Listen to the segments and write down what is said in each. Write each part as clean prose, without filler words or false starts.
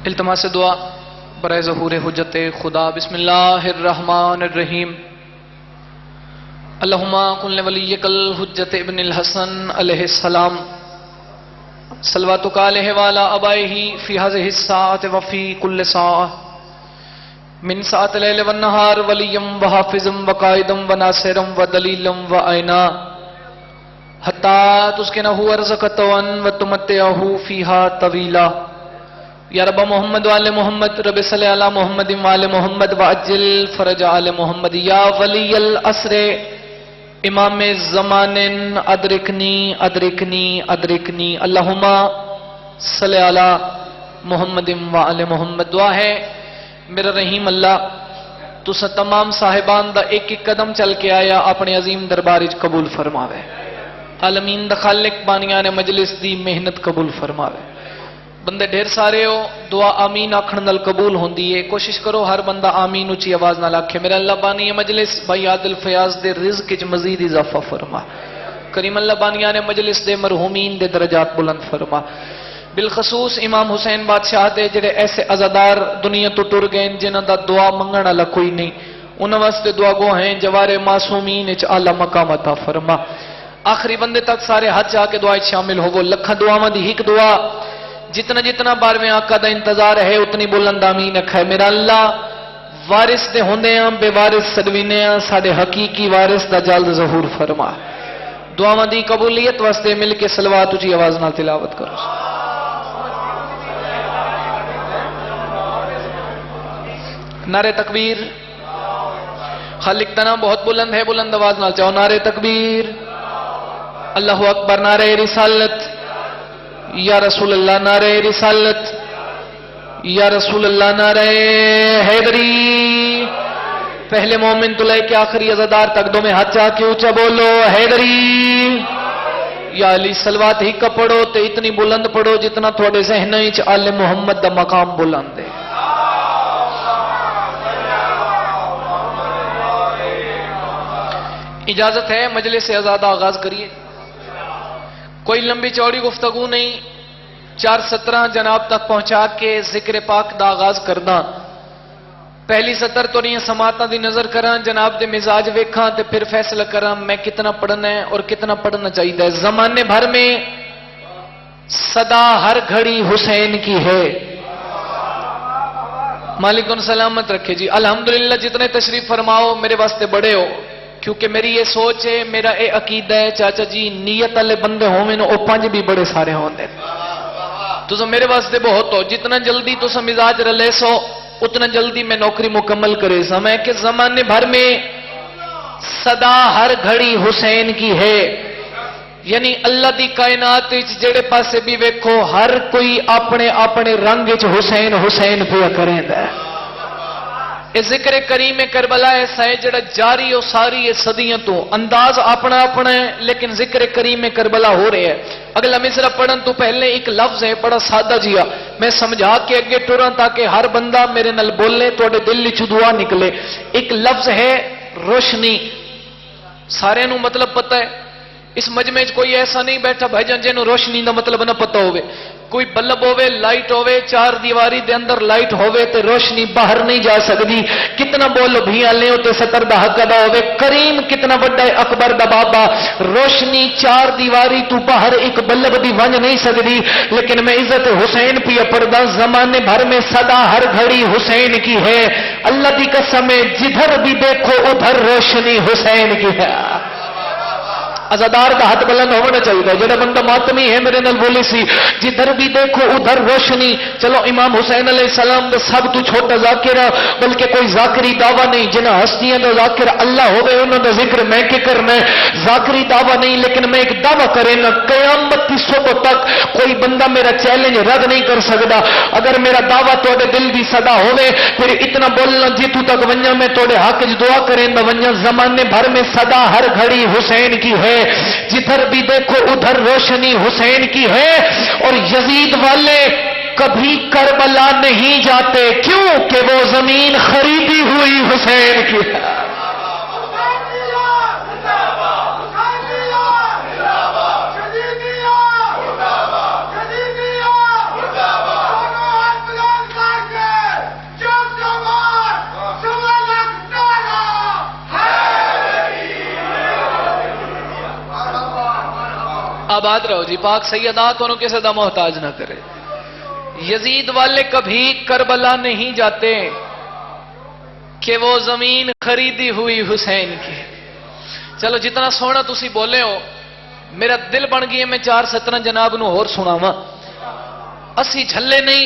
التماس دعا برائے ظہور حجت خدا۔ بسم اللہ الرحمن الرحیم۔ اللہم قل ولیک الحجت ابن الحسن علیہ السلام صلواتک علیہ وعلی آبائہ فی ہذہ الساعۃ وفی کل ساعۃ من ساعۃ اللیل والنہار ولیا وحافظا وقائدا وناصرا ودلیلا وعینا حتی تسکنہ ارضک طوعا وتمتعہ فیہا طویلا۔ یا رب محمد وآل محمد، رب صلی علی محمد وآل محمد وعجل فرج آل محمد۔ یا ولی العصر امام زمان ادرکنی ادرکنی ادرکنی، اللہم صلی علی محمد وآل محمد۔ دعا ہے میرا رحیم اللہ تسا تمام صاحبان دا ایک ایک قدم چل کے آیا اپنے عظیم دربار وچ قبول فرماوے۔ عالمین دا خالق بانیان مجلس دی محنت قبول فرماوے۔ بندے ڈھیر سارے ہو، دعا آمین آکھن نال قبول ہوندی ہے، کوشش کرو ہر بندہ آمین اچھی آواز نال آکھے۔ میرا اللہ بانی مجلس بھائی عادل فیاض دے رزق وچ مزید اضافہ فرما، کریم اللہ بانیان مجلس دے مرحومین دے درجات بلند فرما۔ بالخصوص امام حسین بادشاہ دے جڑے ایسے عزادار دنیا تو ٹر گئے جنہاں دا دعا منگن والا کوئی نہیں، انہاں واسطے دعا گو ہیں جوار معصومین وچ اعلی مقام عطا فرما۔ آخری بندے تک سارے ہاتھ جا کے دعا وچ شامل ہوو۔ لکھاں دعاواں دی ایک دعا، جتنا جتنا بار میں آقا دا انتظار ہے اتنی بلند آمین ہے۔ میرا اللہ وارث دے ہوندے ہیں بے وارث سدوینے ہیں، ساڈے حقیقی وارث دا جلد ظہور فرما۔ دعاواں دی قبولیت واسطے مل کے صلوات اچھی آواز نال تلاوت کرو۔ نعرہ تکبیر، خالق تنا بہت بلند ہے، بلند آواز نال چاہو نعرہ تکبیر، اللہ اکبر، نعرہ رسالت، یا رسول اللہ نعرہ رسالت، یا رسول اللہ نعرہ حیدری۔ پہلے مومن تو لے کے آخری عزادار تک دو میں ہاتھ چاہ کے اونچا بولو حیدری۔ یا علی صلوات ہی کا پڑھو تے اتنی بلند پڑھو جتنا تھوڑے ذہن وچ آل محمد دا مقام بلند ہے۔ اجازت ہے مجلس سے آزادہ آغاز کریے، کوئی لمبی چوڑی گفتگو نہیں، 4:17 جناب تک پہنچا کے ذکر پاک دا آغاز کردہ۔ پہلی سطر تو نہیں سماعتاں دی نظر کراں، جناب دے مزاج ویکھاں تے پھر فیصلہ کراں میں کتنا پڑھنا ہے اور کتنا پڑھنا چاہیے۔ زمانے بھر میں صدا ہر گھڑی حسین کی ہے۔ مالک ان سلامت رکھے جی۔ الحمدللہ جتنے تشریف فرماؤ میرے واسطے بڑے ہو، کیونکہ میری یہ سوچ ہے، میرا اے عقیدہ ہے چاچا جی نیت والے بندے ہوویں او پنج بھی بڑے سارے ہوندے۔ تسا میرے واسطے بہت ہو، جتنا جلدی تسا مزاج رلے سو اتنا جلدی میں نوکری مکمل کرے سا۔ میں کہ زمانے بھر میں صدا ہر گھڑی حسین کی ہے، یعنی اللہ دی کائنات وچ جڑے پاسے بھی ویکھو ہر کوئی اپنے اپنے رنگ وچ حسین حسین پیا کریندا ہے۔ یہ ذکر کریم کربلا ایسا ہے جڑا جاری و ساری ہے صدیوں تو، انداز اپنا اپنا ہے لیکن ذکر کریم کربلا ہو رہے ہے۔ اگلا مصرع پڑھن تو پہلے ایک لفظ ہے بڑا سادہ جیا، میں سمجھا کے اگے ٹراں تاکہ ہر بندہ میرے نال بولے توڑے دل وچ دعا نکلے۔ ایک لفظ ہے روشنی، سارے نو مطلب پتہ ہے، اس مجمع وچ کوئی ایسا نہیں بیٹھا بھائی جان جنوں روشنی دا مطلب نہ پتہ ہوئے۔ کوئی بلب ہوئے، لائٹ ہوئے، چار دیواری دے اندر لائٹ ہوئے تے روشنی باہر نہیں جا سکتی۔ کتنا بولو بھیاں لے تے ستر دا حق ادا ہوئے، کریم کتنا بڑا ہے اکبر دا بابا، روشنی چار دیواری تو باہر ایک بلب دی ونج نہیں سکتی۔ لیکن میں عزت حسین پیا پڑھدا، زمانے بھر میں صدا ہر گھڑی حسین کی ہے۔ اللہ دی قسم ہے جدھر بھی دیکھو ادھر روشنی حسین کی ہے۔ عزادار کا ہاتھ بلند ہونا چاہیے، جڑا بندہ ماتمی ہے میرے نال بولی سی جدھر بھی دیکھو ادھر روشنی۔ چلو امام حسین علیہ السلام دا سب تو چھوٹا ذاکرہ، بلکہ کوئی ذاکری دعویٰ نہیں، جنہ ہستیاں دا ذاکر اللہ ہوئے انہوں دا ذکر میں کے کرنا ہے، ذاکری دعویٰ نہیں۔ لیکن میں ایک دعویٰ کرے نا، قیامت کی صبح تک کوئی بندہ میرا چیلنج رد نہیں کر سکتا۔ اگر میرا دعویٰ توڑے دل دی صدا ہوئے پھر اتنا بولنا جیتو تک ونجا میں توڑے حق دعا کریں دا ونجا۔ زمانے بھر میں صدا ہر گھڑی حسین کی ہے، جدھر بھی دیکھو ادھر روشنی حسین کی ہے۔ اور یزید والے کبھی کربلا نہیں جاتے، کیوں کہ وہ زمین خریدی ہوئی حسین کی ہے۔ آباد رہو جی، پاک سیدہ تو کسی دا محتاج نہ کرے۔ یزید والے کبھی کربلا نہیں جاتے کہ وہ زمین خریدی ہوئی حسین کی۔ چلو جتنا سونا تسی بولے ہو، میرا دل بن گئی ہے میں 4 ستنا جناب نو اور سناواں۔ اسی جھلے نہیں،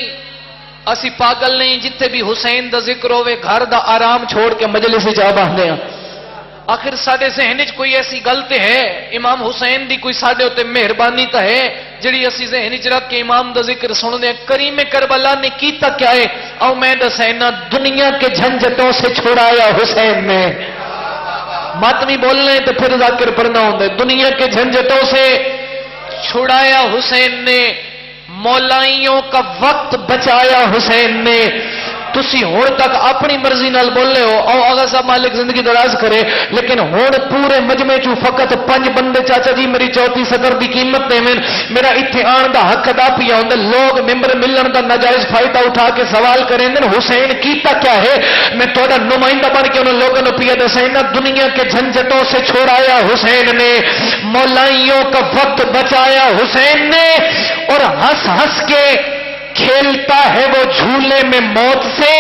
اسی پاگل نہیں، جتنے بھی حسین دا ذکر ہوئے گھر دا آرام چھوڑ کے مجلس جا باندھے ہیں۔ آخر ساڈے ذہن وچ کوئی ایسی گل تے ہے، امام حسین دی کوئی ساڈے تے مہربانی تا ہے جڑی اسی ذہن وچ رکھ کے امام دا ذکر سن دے۔ کریم کربلا نے کیتا کیا ہے؟ او میں دسینا، دنیا کے جھنجھٹوں سے چھڑایا حسین نے۔ ماتمی بولنے تو پھر ذاکر پڑھنا ہوندے۔ دنیا کے جھنجھٹوں سے چھڑایا حسین نے، مولائیوں کا وقت بچایا حسین نے۔ تسی ہون تک اپنی مرضی نال بولے ہو، او آغا صاحب مالک زندگی دراز کرے، لیکن ہون پورے مجمع چو فقط 5 بندے چاچا جی میری 34 صدر دی قیمت دے میں میرا اتھے آن دا حق ادا پیا ہوندے۔ لوگ ممبر ملن دا ناجائز فائدہ اٹھا کے سوال کریں دن حسین کیتا کیا ہے؟ میں توڑا نمائندہ بن کے انہوں لوگوں نے پیا دسینا، دنیا کے جھنجھٹوں سے چھوڑایا حسین نے، مولائیوں کا وقت بچایا حسین نے، اور ہنس ہنس کے کھیلتا ہے وہ جھولے میں موت سے،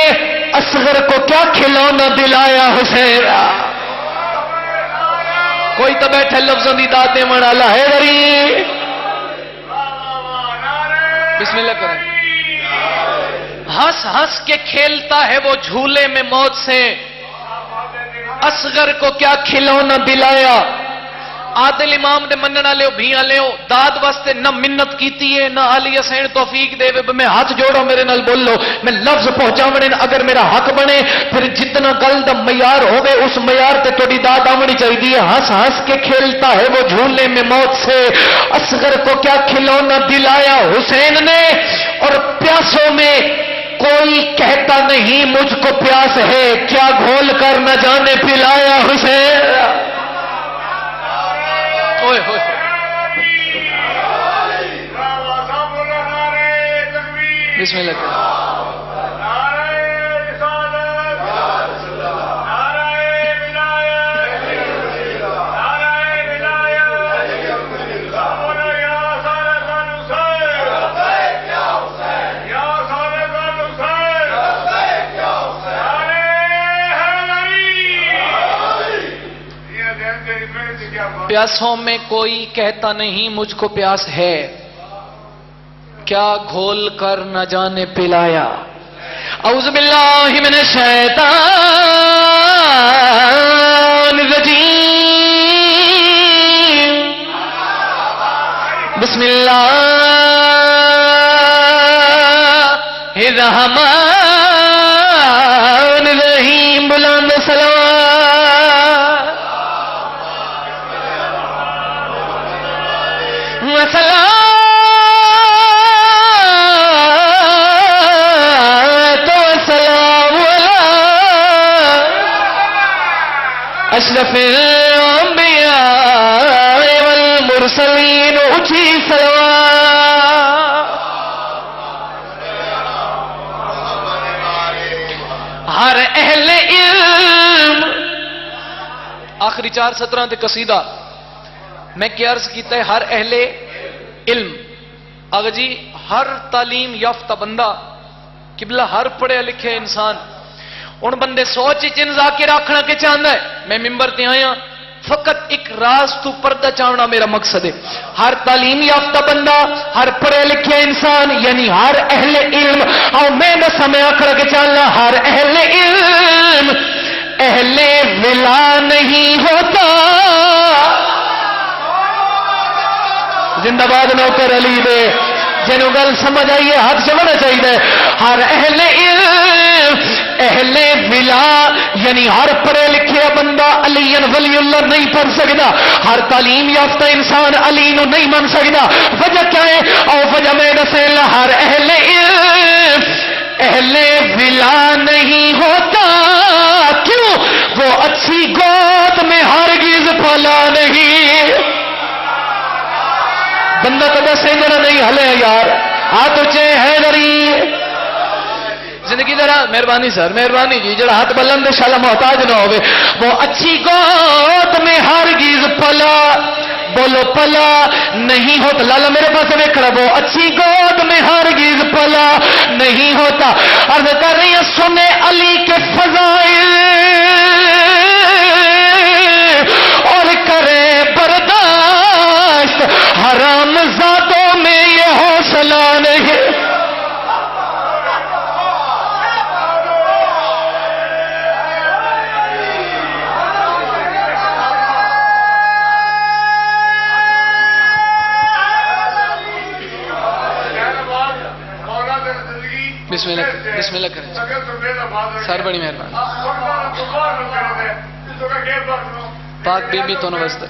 اصغر کو کیا کھلونا دلایا حسین۔ کوئی تو بیٹھے لفظوں دی دادے من اللہ ہے غری، بسم اللہ کریں۔ ہنس ہنس کے کھیلتا ہے وہ جھولے میں موت سے، اصغر کو کیا کھلونا دلایا۔ عادل امام دے منن والے بھی والے داد واسطے نہ منت کیتی ہے نہ علی حسین توفیق دے میں ہاتھ جوڑو میرے نال بولو میں لفظ پہنچاونے اگر میرا حق بنے پھر جتنا گل دا معیار ہوگے اس معیار تے تھوڑی داد آمنی چاہیے۔ ہنس ہنس کے کھیلتا ہے وہ جھولے میں موت سے، اصغر کو کیا کھلونا دلایا حسین نے، اور پیاسوں میں کوئی کہتا نہیں مجھ کو پیاس ہے، کیا گھول کر نہ جانے پلایا حسین۔ بسم اللہ کریں۔ پیاسوں میں کوئی کہتا نہیں مجھ کو پیاس ہے، کیا گھول کر نہ جانے پلایا۔ اعوذ باللہ من الشیطان الرجیم، بسم اللہ الرحمن الرحیم، بلند سلام اشرف الانبیاء والمرسلین، اونچی صلوات۔ ہر اہل علم، آخری 4 سطراں تے قصیدہ میں کیا عرض کیتا ہے، ہر اہل علم آگا جی، ہر تعلیم یافتہ بندہ قبلہ، ہر پڑھے لکھے انسان ان بندے سوچ چن ذاکر رکھنا کے چاہتا ہے۔ میں ممبر تے آیا فقط ایک راز تو پردہ چاہنا میرا مقصد ہے۔ ہر تعلیم یافتہ بندہ، ہر پڑھے لکھے انسان، یعنی ہر اہل علم، اور میں نہ سمے آخر کے چاہنا ہر اہل علم اہل ولا نہیں ہوتا۔ زندہ باد نوکر علی دے، جنہوں گل سمجھ آئیے ہاتھ چڑھنا چاہیے۔ ہر اہل علم اہل ولا یعنی ہر پڑھے لکھے بندہ علی ولی اللہ نہیں بن سکتا، ہر تعلیم یافتہ انسان علی نو نہیں من سکتا۔ وجہ کیا ہے؟ اور وجہ میں دسے ہر اہل علم اہل ولا نہیں ہوتا، کیوں؟ وہ اچھی گود میں ہرگز پلا نہیں۔ بندہ تو بس انجنا نہیں ہلے یار، ہاتھ اچھے ہے دری زندگی ذرا مہربانی سر، مہربانی جی، جڑا ہاتھ بلند شالا محتاج نہ ہوئے، وہ اچھی گود میں ہرگز پلا بولو پلا نہیں ہوتا. لالا میرے پاس میں کھڑا, وہ اچھی گود میں ہرگز پلا نہیں ہوتا. عرض کر رہی ہیں سنے علی کے فضائل اور کرے برداشت, حرام زادوں میں یہ حوصلہ نہیں. بسم اللہ کریں سر, بڑی مہربانی. پاک بی بی تو نوست.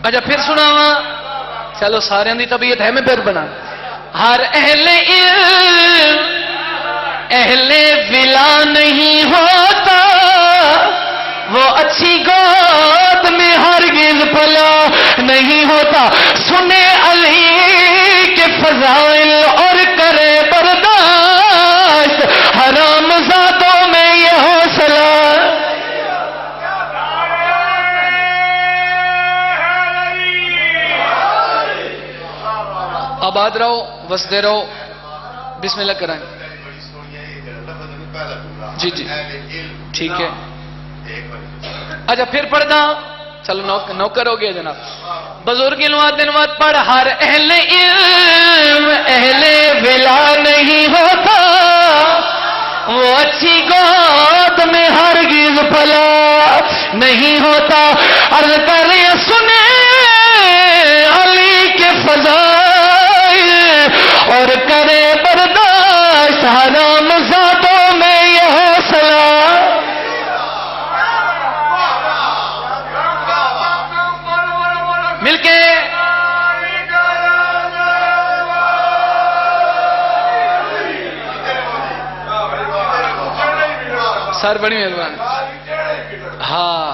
اچھا پھر سناوا, چلو سارے دی طبیعت ہے, میں پھر بنا. ہر اہل علم اہل ولا نہیں ہوتا, وہ اچھی گود میں ہرگز پلا نہیں ہوتا. سنے علی کے فضائل اور کرے برداشت, حرام زادوں میں یہ حوصلہ. آباد رہو, وسدے رہو. بسم اللہ کرائیں. جی جی ٹھیک ہے. اچھا پھر پڑھنا, چلو نوکر ہو گیا جناب. بزرگ دنوات پڑھ. ہر اہل علم اہل ولا نہیں ہوتا, وہ اچھی گود میں ہرگز پلا نہیں ہوتا. عرض کر رہے ہیں سنے علی کے فضائل اور کرے برداشت, حرام زادوں میں یہ حوصلہ. مل کے سر, بڑی مہربانی. ہاں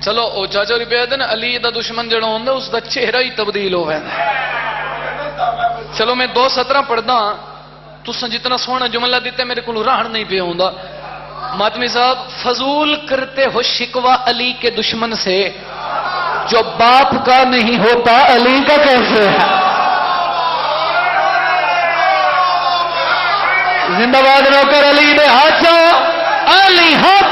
چلو او چاچا ری پہ نا, علی دا دشمن جڑا ہوندا اس دا چہرہ ہی تبدیل ہو ویندا. چلو میں 2:17 پڑھدا. تساں جتنا سونا جملہ دیتے میرے کو راہن نہیں پہ ہوندا. ماتمی صاحب, فضول کرتے ہو شکوہ علی کے دشمن سے, جو باپ کا نہیں ہوتا علی کا کیسے ہے. زندہ باد نوکر علی نے ہاتھ چاہو, علی حق.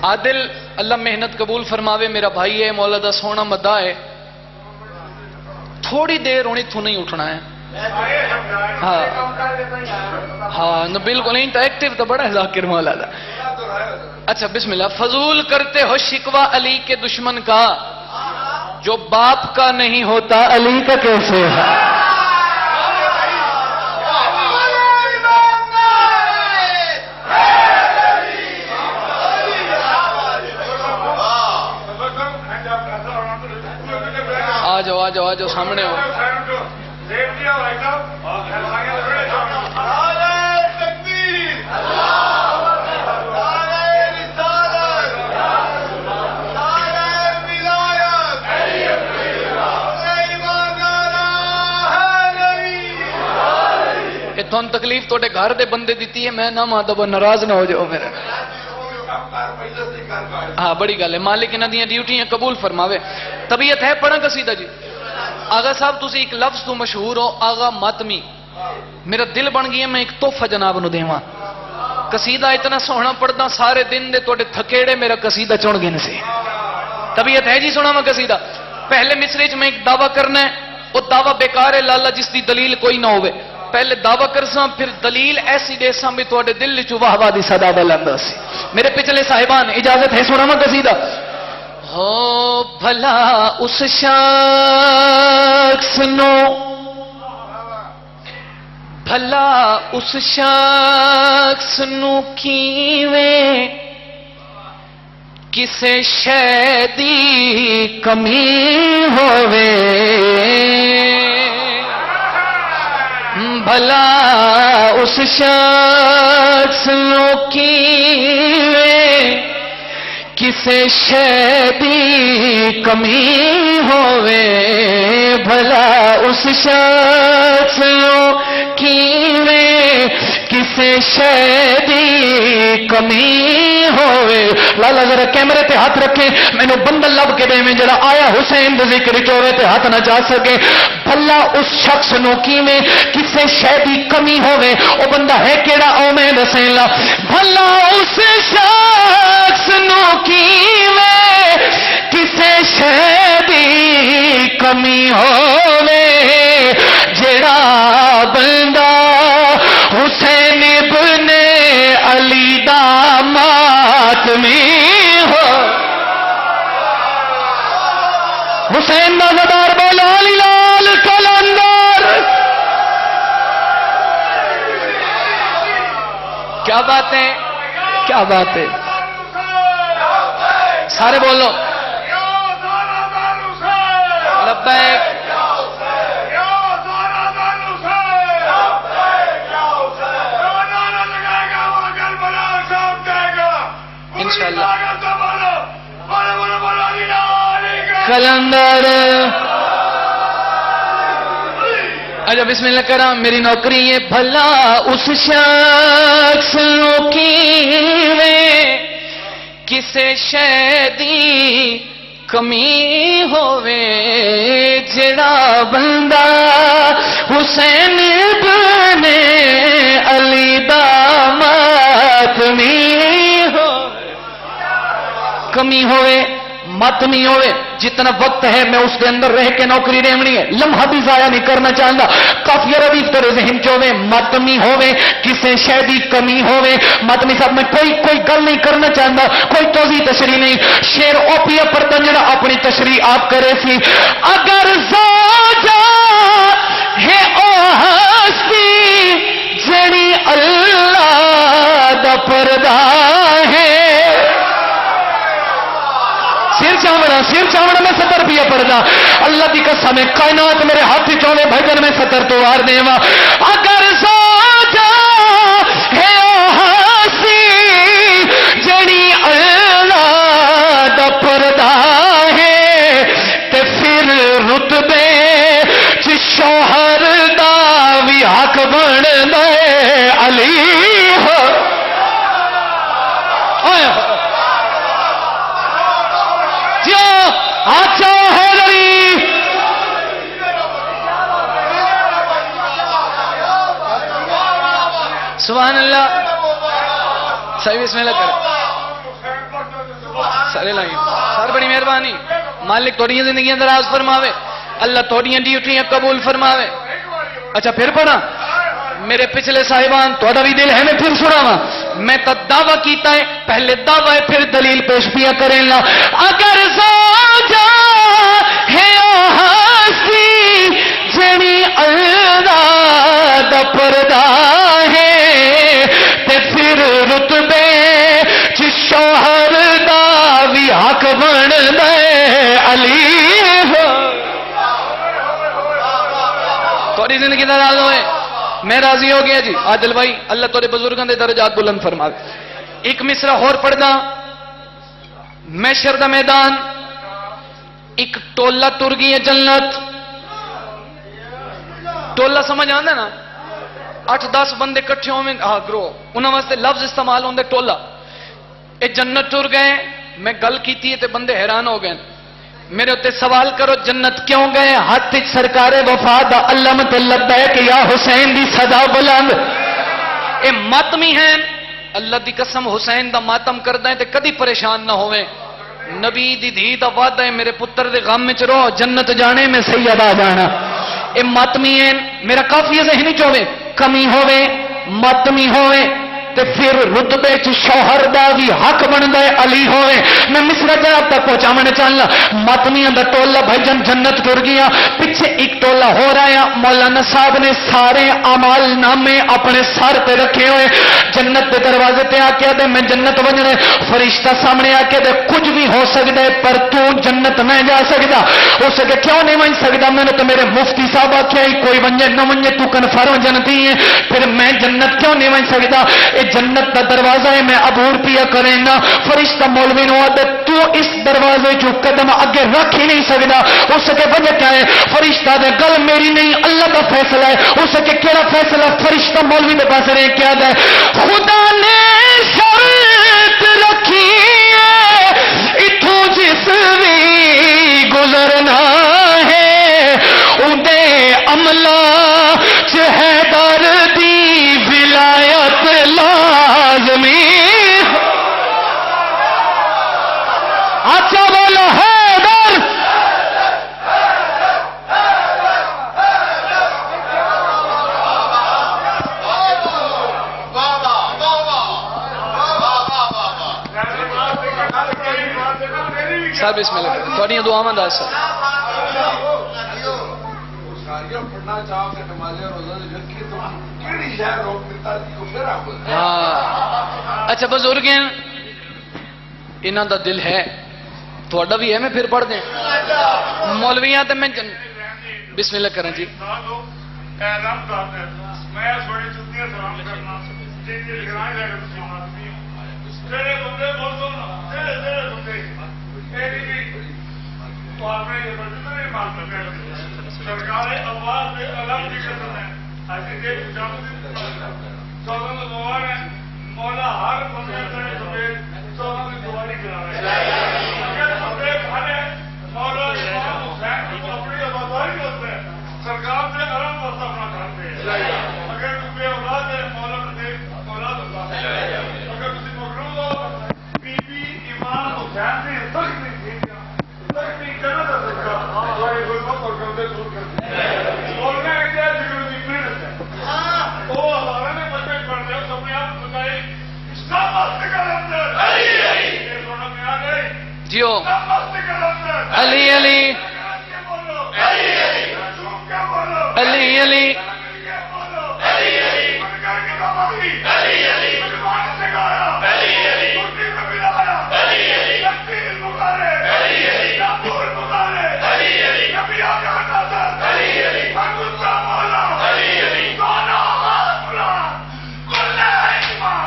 عادل اللہ محنت قبول فرماوے, میرا بھائی ہے, مولا دا سونا مدہ ہے. تھوڑی دیر ہونی تو نہیں اٹھنا ہے. ہاں بالکل نہیں, تو ایکٹیو تو بڑا ہے ذاکر مولا دا. اچھا بسم اللہ. فضول کرتے ہو شکوہ علی کے دشمن کا, جو باپ کا نہیں ہوتا علی کا کیسے ہے. آ جاؤ آ جاؤ آ جاؤ, سامنے ہو. تھون تکلیف توڑے گھر دے بندے دیتی ہے, میں نہ ماتا وہ ناراض نہ ہو جاؤ میرے. ہاں بڑی گل ہے, مالک انہاں دیاں ڈیوٹیاں قبول فرماوے. طبیعت ہے پڑھا قصیدہ جی. آغا صاحب تسی ایک لفظ تو مشہور ہو, آغا ماتمی. میرا دل بن گیا میں ایک تحفہ جناب نو دیواں. قصیدہ اتنا سونا پڑھدا سارے دن دے توڑے تھکیڑے میرا قصیدہ چن گن سے. طبیعت ہے جی سنا میں قصیدہ. پہلے مصرے چ میں ایک دعویٰ کرنا ہے, وہ دعویٰ بیکار ہے لالا جس دی دلیل کوئی نہ ہوئے. پہلے دعویٰ کرساں پھر دلیل ایسی دے ساں بھی توڑے دل چ واہ واہ دی صدا بلند سی. میرے پچھلے صاحبان اجازت ہے سنا میں قصیدہ. ہو بھلا اس شخص نو, بھلا اس شخص نو کیویں کسے شے دی کمی ہووے. بھلا اس شخص نو کیویں کسے شے دی کمی ہووے. بھلا اس شخص نو کیویں کسے شے دی کمی ہوئے. لالا ذرا کیمرے تے ہاتھ رکھے مینوں بندہ لب کے دے میں جڑا آیا حسین دے ذکر چوے تے ہاتھ نہ جا سکے. بھلا اس شخص نو کیویں کسے شے دی کمی ہوئے او بندہ ہے کیڑا او میں دسیں لا. بھلا اس شخص نو کیویں کسے شے دی کمی ہوئے جڑا بندہ حسین ابن علی دا ماتمی ہو. حسین دا زدار بولا علی لال کلندر. کیا بات ہے کیا بات ہے سارے بولو لبیک. انشاءاللہ کلندر. اچھا بسم اللہ کرا میری نوکری ہے. بھلا اس شخص کیویں کسے شے دی کمی ہوئے جڑا بندہ حسین ابن علی دا ماتمی ہو. کمی ہوئے ماتمی ہوئے جتنا وقت ہے میں اس کے اندر رہ کے نوکری ریمنی ہے لمحہ بھی ضائع نہیں کرنا چاہتا. کافی ردیف تیرے ذہن چوے ماتمی ہوئے کسے شے دی کمی ہوئے. ماتمی صاحب میں کوئی گل نہیں کرنا چاہتا کوئی توضیح تشریح نہیں. شیر اوپیا پردہ جڑا اپنی تشریح آپ کرے سی. اگر زوجہ ہے او ہستی جڑی اللہ دا پردہ ہے. سر چاوڑا میں ستر پیا پڑھنا. اللہ کی قسم ہے کائنات میرے ہاتھ چونے بھجن میں ستر تو وار دیوا. اگر زوجہ ہے او ہستی جڑی اللہ دا پردہ ہے تے پھر رتبے چ شوہر دا وی حق بن دے علی ہو. اچھا حیدری سبحان اللہ. صحیح بسم اللہ کر سارے لائیں سر بڑی مہربانی. مالک تھوڑی زندگیاں دراز فرماوے. اللہ تھوڑی ڈیوٹیاں قبول فرماوے. اچھا پھر پڑھا میرے پچھلے صاحبان تھوڑا بھی دل ہے میں پھر سناواں. میں تو دعویٰ کیتا ہے پہلے دعویٰ ہے پھر دلیل پیش پیا کریں لا. اگر زوجہ ہے او ہستی جڑی اللہ دا پردہ ہے تے پھر رتبے چ شوہر دا وی حق بن دے علی ہو. تھوڑی زندگی دا راز ہوئے میں راضی ہو گیا جی. عادل بھائی اللہ تورے بزرگاں دے درجات بلند فرماوے. ایک مصرع اور پڑھدا. محشر دا میدان ایک ٹولہ تر گئی ہے جنت. ٹولہ سمجھ آندا نا 8-10 بندے کٹھے ہوئے گروہ انہاں واسطے لفظ استعمال ہوندے ٹولہ. اے جنت ٹر گئے. میں گل کیتی ہے تے بندے حیران ہو گئے. میرے اتنے سوال کرو جنت کیوں گئے؟ ہاتھ سرکار وفا دا علامت لبیک یا حسین دی صدا بلند. اے ماتمی ہیں اللہ دی قسم حسین دا ماتم کردا ہے تے کدی پریشان نہ ہوئے. نبی دی دھی دا وعدہ ہے میرے پتر دے غم وچ رہو جنت جانے میں سید آ جانا. اے ماتمی ہیں میرا کافی ذہنی چوے کمی ہوئے ماتمی ہوئے تے پھر رتبے چ شوہر دا بھی حق بندا ہے علی ہوئے. میں مصرع جناب تک پہنچاونا چاہنا. ماتمیاں دا ٹولہ بھائی جنت ٹر گیا. پیچھے ایک ٹولہ ہو رہا ہے. مولانا صاحب نے سارے اعمال نامے اپنے سر پہ رکھے ہوئے. جنت کے دروازے تے آ کے دے میں جنت ونجنے. فرشتہ سامنے آ کے دے کچھ بھی ہو سکتا ہے پر تو جنت میں جا سکتا. اس کے کیوں نہیں ون سکتا؟ میں نے تو میرے مفتی صاحب آخیا کوئی ونجے نہ ونجے تو کنفرم جنتی ہے پھر میں جنت کیوں نہیں ون سکتا؟ جنت دا دروازہ ہے میں عبور پیا کریں نا فرشتہ مولوی نو آدھے تو اس دروازے جو قدم اگے رکھ ہی نہیں سکتا اس کے وجہ کیا ہے فرشتہ دے گل میری نہیں اللہ کا فیصلہ ہے اس کے کیڑا فیصلہ فرشتہ مولوی نے پاس رہے کیا ہے خدا نے شرط رکھی ہے اتھوں جس بھی گزرنا ہے اندے عملہ چہدر دی ولایت لازمی اچھا بولو حیدر سر بسم اللہ کریں تھوڑی دعا مند آج سر ہاں اچھا بزرگ ہیں انہاں دا دل ہے تھوڑا بھی ہے میں پھر پڑھ دیں مولویاں تے میں بسم اللہ کریں جی سرکار آواز الگ مولا ہر بندے مولا اپنی آباداری ہوتا ہے سرکار سے آرام وقت اپنا کرتے ہیں اگر بے اولاد ہے مولا اولاد ہوتا ہے اگر کسی مغروب ہو بی بی امام حسین سے تک نہیں تک نہیں کرنا سرکار ہماری غربت اور گردے دور کرتے ہیں بولنے کیا ضرور کی محنت ہے وہ ہمارا نے بچے پڑھ دیا سب نے آپ بتائے اسلام مست کا اندر یہ سونا میں آ گئی جیو اسلام مست کا اندر علی علی علی علی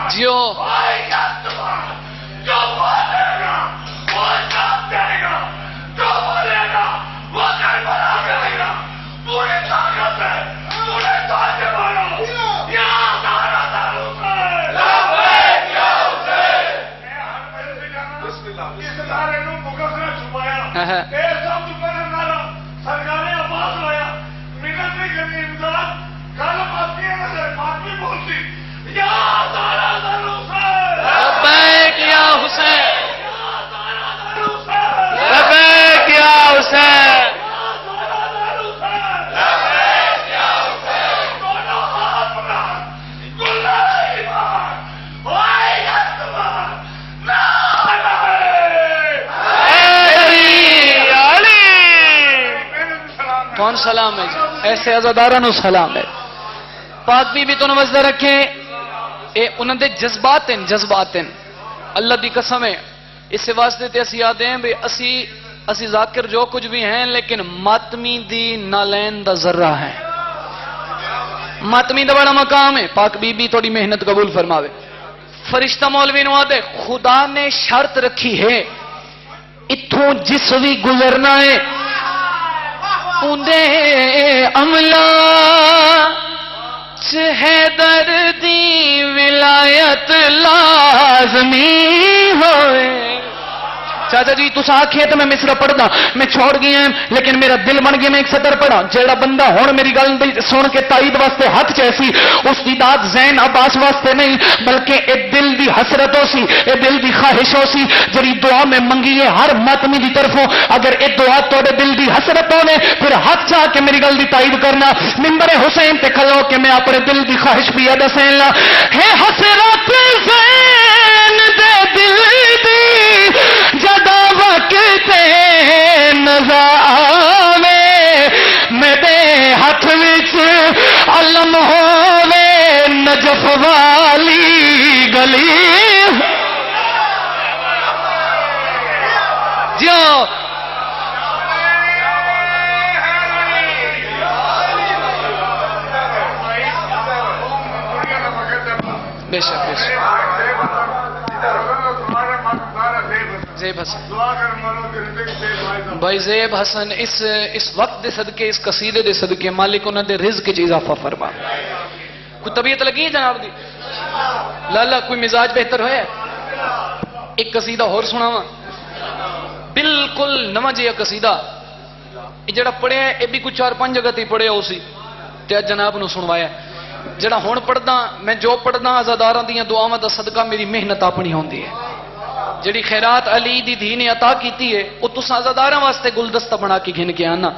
جیو کون سلام ہے جی ایسے عزادارانو سلام ہے پاک بی بی تو نوزدہ رکھیں اے انہوں دے جذبات ہیں اللہ دی قسم ہے اس واسطے تے اسی یاد ہیں بے اسی ذاکر جو کچھ بھی ہیں لیکن ماتمی دی نالین دا ذرہ ہیں ماتمی دا بڑا مقام ہے پاک بی بی تھوڑی محنت قبول فرماوے فرشتہ مولوی نو آدھے خدا نے شرط رکھی ہے اتھوں جس بھی گزرنا ہے اندے عملہ حیدر دی ولایت لازمی ہوئے چاچا جی تُس آکھے تو میں مصرع پڑھدا میں چھوڑ گیا لیکن میرا دل بن گیا میں ایک سطر پڑھا جیڑا بندہ ہون میری گل سن کے تائید واسطے حق چیسی اس دی داد زین عباس واسطے نہیں بلکہ اے دل دی حسرت ہو سی اے دل دی خواہش ہو سی جڑی دعا میں منگی ہے ہر ماتمی دی طرفوں اگر اے دعا توڑے دل دی حسرت ہونے پھر حق چاہ کے میری گل دی تائید کرنا منبر حسین تے کھلو کہ میں اپنے دل دی خواہش بھی ادا سین لا ہے حسرت زین دے دل دی جدا وقت نظر آوے میرے ہاتھ وچ علم ہووے نجف والی گلی جو بے شک بے شک زیب حسن دعا کر مانو کہ زندگی سے فائدہ بھائی زیب حسن اس وقت دے صدقے اس قصیدے دے صدقے مالک انہوں دے رزق چ اضافہ فرما. کوئی طبیعت لگی ہے جناب دی؟ لالا کوئی مزاج بہتر ہویا؟ ایک قصیدہ اور سناواں بالکل نواں جہا قصیدہ یہ جڑا پڑھیا ہے یہ بھی کچھ 4-5 جگہ تے پڑھیا اسی تے اج جناب نو سنوایا. جڑا ہن پڑھدا میں جو پڑھدا عزاداراں دیاں دعاواں دا صدقہ میری محنت اپنی ہوندی ہے. جڑی خیرات علی دی دھی نے عطا کیتی ہے وہ تساں عزاداراں واسطے گلدستہ بنا کے گھن کے آنا.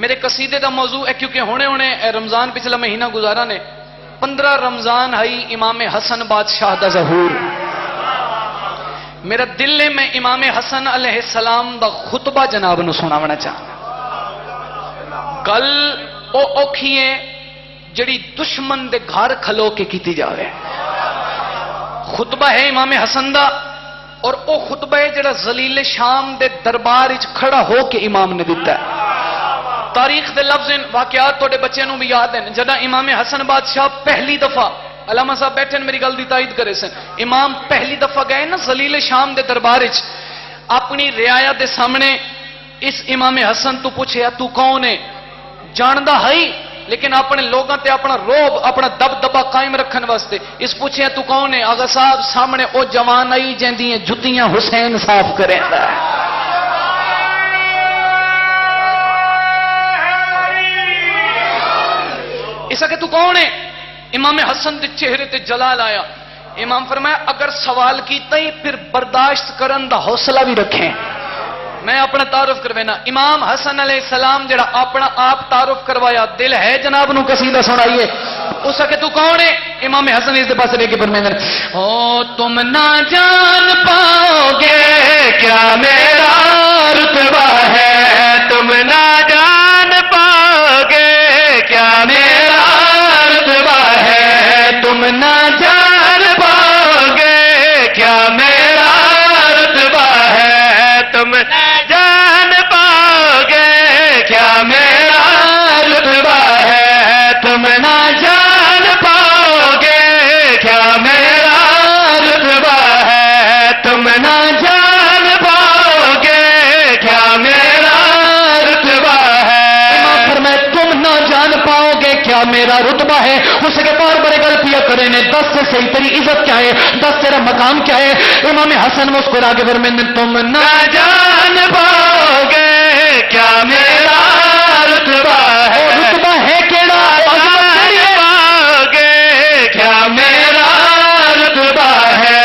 میرے قصیدے دا موضوع ہے کیونکہ ہونے رمضان پچھلا مہینہ گزارا نے 15 رمضان ہے امام حسن بادشاہ دا ظہور. میرا دل ہے میں امام حسن علیہ السلام دا خطبہ جناب نو سناونا چاہنا. گل او اوکھی ہے جڑی دشمن دے گھر کھلو کے کیتی جاوے. خطبہ ہے امام حسن دا اور او خطبہ ہے جڑا ذلیل شام دے دربار وچ کھڑا ہو کے امام نے دیتا ہے. تاریخ دے لفظ واقعات توڑے بچے نو بھی یاد ہیں. جدا امام حسن بادشاہ پہلی دفعہ علامہ صاحب بیٹھے میری گل دی تائید کرے سن امام پہلی دفعہ گئے نا ذلیل شام دے دربار وچ اپنی رعایا دے سامنے اس امام حسن تو پوچھیا تو کون ہے جاندا ہے لیکن اپنے لوگاں تے اپنا روب اپنا دبدبا قائم رکھن واسطے اس پوچھیا تو کون ہے آغا صاحب سامنے او جوان آئی جیندیاں جتیاں حسین صاف کریندا ہے. ایسا کہ تو کون ہے؟ امام حسن دے چہرے تے جلال آیا. امام فرمایا اگر سوال کیتا ہی پھر برداشت کرن دا حوصلہ بھی رکھیں. میں اپنا تعارف کروینا. امام حسن علیہ السلام جڑا اپنا آپ تعارف کروایا دل ہے جناب نو قصیدہ سنائیے. اس کہ تو کون ہے؟ امام حسن اس دے پاس لے کے فرمائے او تم نہ جان پاؤ گے کیا میرا رتبہ ہے. تم نہ جان پاؤ گے کیا میرا رتبہ ہے. تم نہ جان پاؤ گے کیا میرا رتبہ ہے. تم جان پاؤ گے کیا میرا رتبہ ہے. تم نہ جان پاؤ گے کیا میرا رتبہ ہے. تم نہ جان پاؤ گے کیا میرا رتبہ ہے. امام فرمائے تم نہ جان پاؤ گے کیا میرا رتبہ ہے. اس کے بار بڑے گل پیا کرے نے 10 سے صحیح تیری عزت کیا ہے 10 تیرا مقام کیا ہے. امام حسن مسکرا کے فرماتے تم نہ جان پاؤ گے کیا میرا رتبہ ہے. رتبہ ہے کیڑا پاؤ گے کیا میرا رتبہ ہے.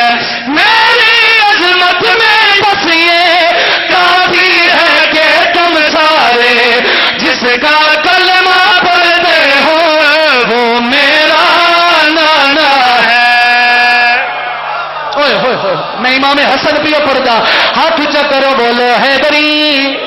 میری عظمت میں بس یہ کافی ہے کہ تم سارے جس کا کلمہ پڑھتے ہو وہ میرا نانا ہے. اوئے ہوئے ہوئے میں امام حسن بھی پڑھتا ہاتھ اونچا کرو بولو حیدری.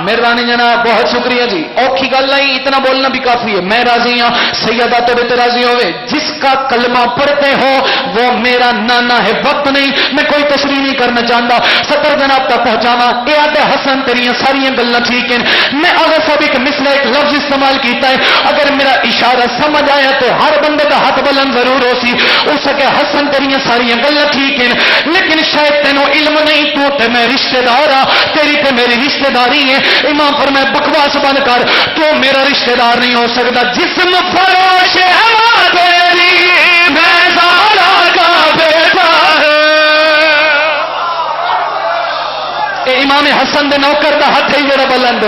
مہربانی جناب بہت شکریہ جی. اوکھی گل نہیں اتنا بولنا بھی کافی ہے. میں راضی ہوں سیدہ تو بھی راضی ہوئے. جس کا کلمہ پڑھتے ہو وہ میرا نانا ہے. وقت نہیں میں کوئی تشریح نہیں کرنا چاہتا. 70 جناب تک پہنچاوا. اے آدھے حسن تیریاں ساری گلاں ٹھیک ہیں. میں اگر سب ایک مثلا ایک لفظ استعمال کیتا ہے اگر میرا اشارہ سمجھ آیا تو ہر بندے کا ہاتھ بلند ضرور ہو سی. اس کے حسن تیریاں ساری گلاں ٹھیک ہیں لیکن شاید تینوں علم نہیں تو تے میں رشتہ دار ہاں تیری تے میری رشتہ داری ہے. امام فرمائے بکواس بند کر تو میرا رشتہ دار نہیں ہو سکتا. جسم فروش ہے تیری میں زارا کا بیٹا ہے. اے امام حسن دے نوکر دا ہاتھ ہی جڑا بلند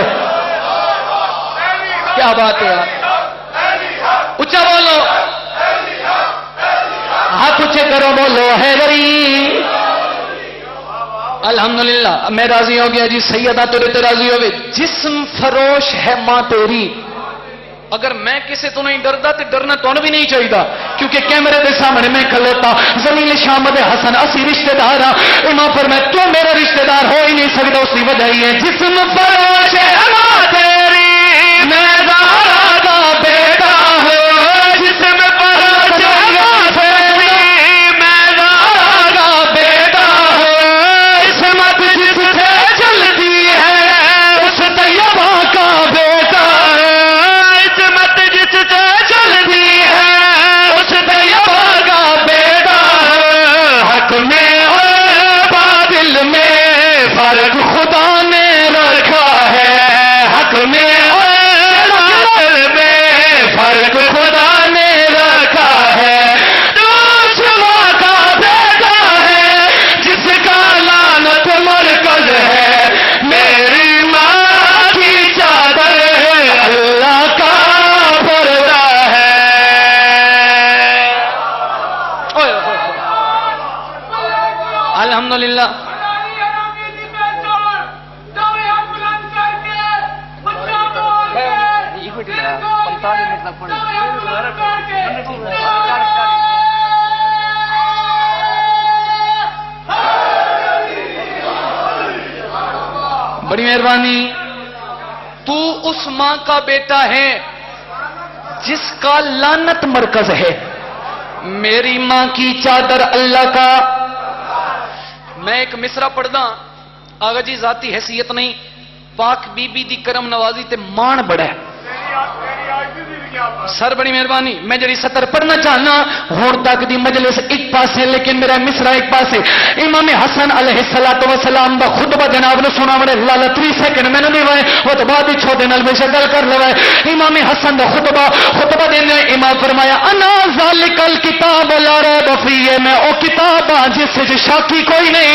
کیا بات ہے یار. اچھا بولو ہاتھ اونچے کرو بولو حیدری. الحمدللہ میں راضی ہو گیا جی. سیدہ تو راضی ہوئے. جسم فروش ہے ماں تیری. اگر میں کسی تو نہیں ڈردا تو ڈرنا تو بھی نہیں چاہیے کیونکہ کیمرے کے سامنے میں کھلوتا زلیل شام دے حسن اسی رشتہ دار ہاں. امام پر میں تو میرا رشتہ دار ہو ہی نہیں سکتا. اس کی وجہ ہی ہے جسم فروش ہے ماں تیری میں زارا کا بیٹا ہوں. جسم فروش ہے ماں تیری میں زارا کا بیٹا ہوں. عصمت جس سے چلتی ہے اس طیبہ کا بیٹا ہے. عصمت جس سے چلتی ہے اس الحمدللہ بڑی مہربانی. تو اس ماں کا بیٹا ہے جس کا لعنت مرکز ہے. میری ماں کی چادر اللہ کا. میں ایک مصرع پڑھدا آگا جی، ذاتی حیثیت نہیں، پاک بی بی دی کرم نوازی تے مان بڑا ہے. سر بڑی مہربانی، میں جڑی سطر پڑھنا چاہنا ہون تک دی مجلس ایک پاسے، لیکن میرا مصرع ایک پاسے. امام حسن علیہ السلام دا خطبہ جناب نے سنا، بڑے لالا 3 سیکنڈ میں نہیں وائے وہ تو بعد ہی چھوٹے نال بے شکل کر لوائے. امام حسن دا خطبہ دینے امام فرمایا انا ذالک الکتاب لا ریب فیہ، میں او کتاب ہاں جس سے شاکی کوئی نہیں.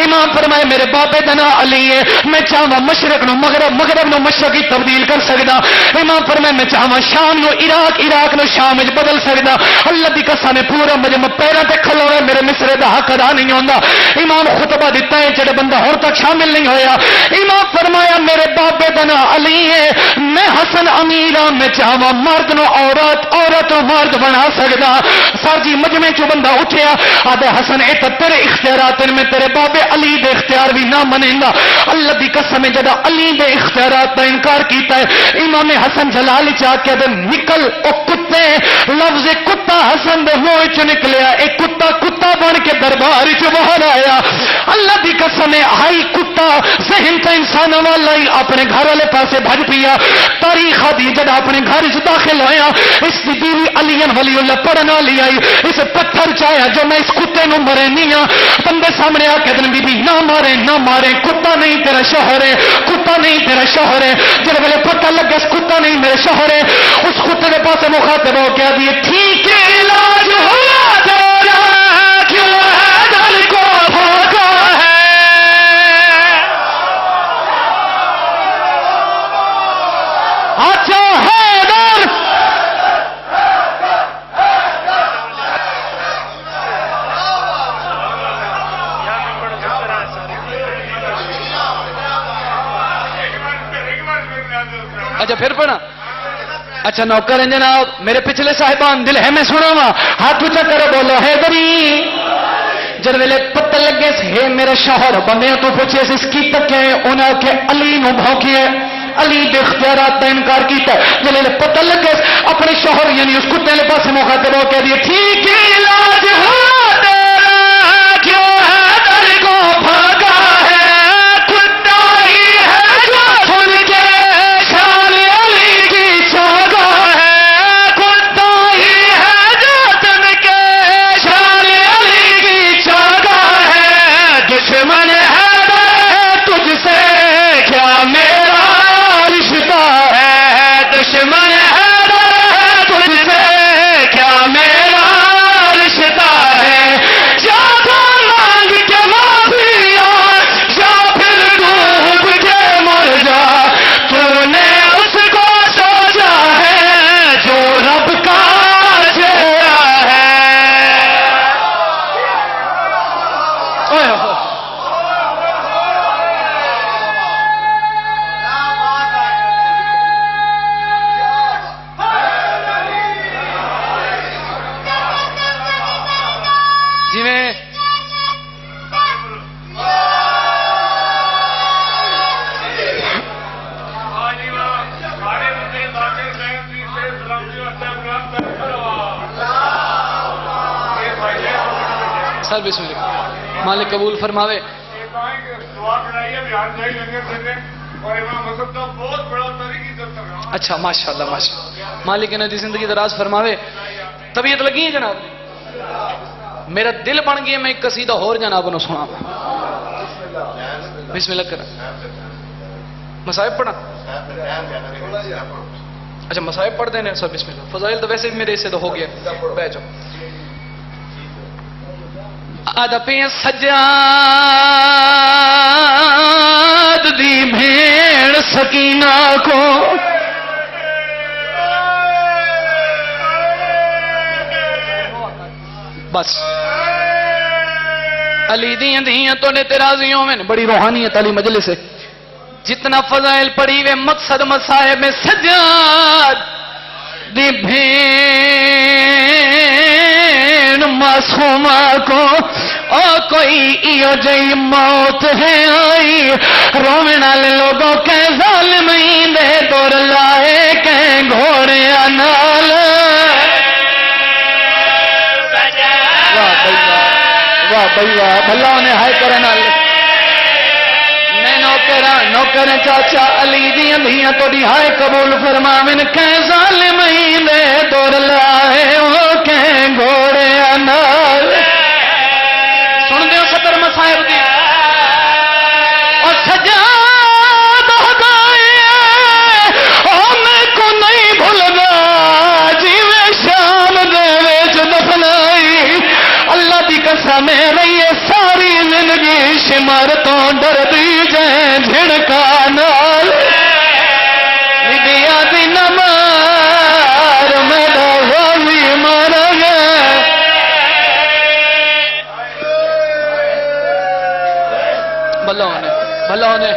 امام فرمایا میرے بابے دا نام علی ہے، میں چاہواں مشرق نو مغرب، مغرب نو مشرقی تبدیل کر سکدا. امام فرمایا میں چاہواں شام نو عراق، عراق نو شام وچ بدل سکدا. اللہ دی قسم پورا مجمع پیراں تے کھلوے میرے مصرے دا حق ادا نہیں ہوندا. امام خطبہ دیتا ہے جڑے بندہ ہور تک شامل نہیں ہویا. امام فرمایا میرے بابے دا نام علی ہے، میں حسن امیر ہاں، میں چاہواں مرد نو عورت، عورت نو مرد بنا سکدا. سر جی مجمع چ بندہ اٹھیا آدھے حسن اے تے تیرے اختیارات میں تیرے بابے علی دے اختیار بھی نہ منیندا. اللہ دی قسم جدا علی دے اختیارات دا انکار کیتا ہے. امام حسن جلال چا کے دے نکل او کتے، لفظ کتا حسن دے منہ چ نکلیا. ایک کتا کتا بن کے دربار چ باہر آیا. اللہ دی قسم ہائی کتا ذہن تے انسان والا ہی اپنے گھر والے پاسے بھج پیا. تاریخ دی جدا اپنے گھر چ داخل ہویا، اس دی بیوی علی ولی اللہ پڑھن والی آئی، اس پتھر چایا جو میں اس کتے نو مرے نہیں ہاں. بندے سامنے آ کے دن بی بی نہ مارے نہ مارے، کتا نہیں تیرا شوہر ہے، کتا نہیں تیرا شوہر ہے. جب ویلے پتہ لگا اس کتا نہیں میرے شوہر ہے، اس کتے کے پاس مخاطب ہو کے دیے ٹھیک ہے علاج ہوا تیرا کیوں ہے دل کو بھاگا ہے. اچھا حیدر اچھا پھر پڑھا. اچھا نوکر ہیں جناب میرے پچھلے صاحبان دل ہے میں سنا وا ہاتھ اونچا کرو بولو حیدری. جب ویلے پتہ لگے ہے میرا شوہر بندے تو پوچھے اس کی تکے انہاں کے علی نو بھوکیے، علی دے اختیارات کا انکار کیتا. جب ویلے پتہ لگے اپنے شوہر یعنی اس کتے کے پاس مخاطب ہو کے دیے ٹھیک ہے علاج ہوا تیرا کیوں ہے دل کو بھاگا ہے. کتا ہی ہے جو سن کے شان علی کی چاگا ہے. کتا ہی ہے جو سن کے شان علی کی چاگا ہے. دشمن ہے تجھ سے کیا میرا رشتہ ہے. دشمن ہے تجھ سے کیا میرا رشتہ ہے. یا تو مانگ کے معافی یا پھر ڈوب کے مر جا. تو نے اس کو سوچا ہے جو رب کا چہرہ ہے. اوہ اوہ. جی میں سارے بندے ذاکر صاحب جی سے سلامتی واسطے قرآن پڑھ کروا. سر بسم اللہ. مالک قبول فرماوے. دعا کرائی ہے بہار جائی لنگر سے اور امام حسن کا بہت بڑا تاریخی دفتر ہے. اچھا ماشاءاللہ ماشاءاللہ. مالک نے دی زندگی دراز فرماوے. طبیعت لگی ہے جناب؟ میرا دل بن گیا میں ایک قصیدہ اور جناب نو سنا. بسم اللہ کریں. مصائب پڑھا؟ اچھا مصائب پڑھ دینے سب. بسم اللہ. فضائل تو ویسے بھی میرے سے تو ہو گیا. بیٹھ جاؤ. ادب سجاد دی بھیڑ سکینہ کو بس علی دیاں دھیاں تو نے ترازیوں میں بڑی روحانیت علی مجلس ہے جتنا فضائل پڑھی وے مقصد مصائب میں سجاد دی بھین معصومہ کو او کوئی ایو جئی موت ہے آئی رومن والے لوگوں کے ظالم دے دور لائے کہ گھوڑے انال واہ بھائی واہ بھلا انہیں ہائے کرنا میں نوکر چاچا علی دیاں دھیاں تو دی ہائے قبول فرما من کہ ظالم دے دور لائے وہ کہ گھوڑے انال سن دیو صدر مصائب دی اور سجاد ہدائے اور میں کو نہیں بھولنا جیوے شام دے ویچ دفنائی اللہ دی قسم رہی ہے ساری زندگی شمار تو ڈر دی جائیں جھڑکا نال بیا دی نمار میرا غازی مر گیا بھلا ہونے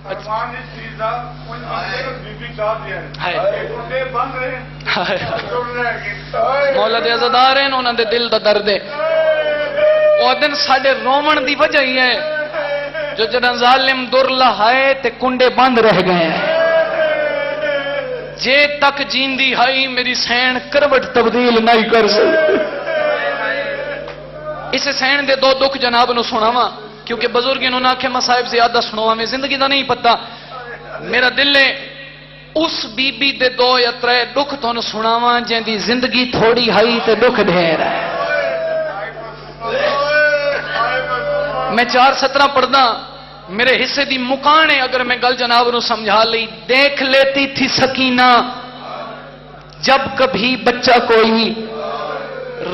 ارمان اس چیز دا کوئی بی چاہ دیا ہے ٹوٹے بن رہے ہیں مولا دے عزادار ہیں انہوں دے دل دا درد ہے او دن ساڑے رومن دی وجہ ہی ہے جو جنہ ظالم در لہائے تے کنڈے بند رہ گئے ہیں جے تک جیندی ہائی میری سین کروٹ تبدیل نہیں کر سکتے اسے سین دے دو دکھ جناب نو سناواں کیونکہ بزرگ انہوں نے آکھے مصائب زیادہ سنوا میں زندگی دا نہیں پتا میرا دل ہے اس بی بی دے دو یا ترے دکھ تو سناواں جن دی زندگی تھوڑی ہائی تے دکھ ڈھیر ہے میں 4:17 پڑھدا میرے حصے دی مکانے اگر میں گل جناب نو سمجھا لی دیکھ لیتی تھی سکینہ جب کبھی بچہ کوئی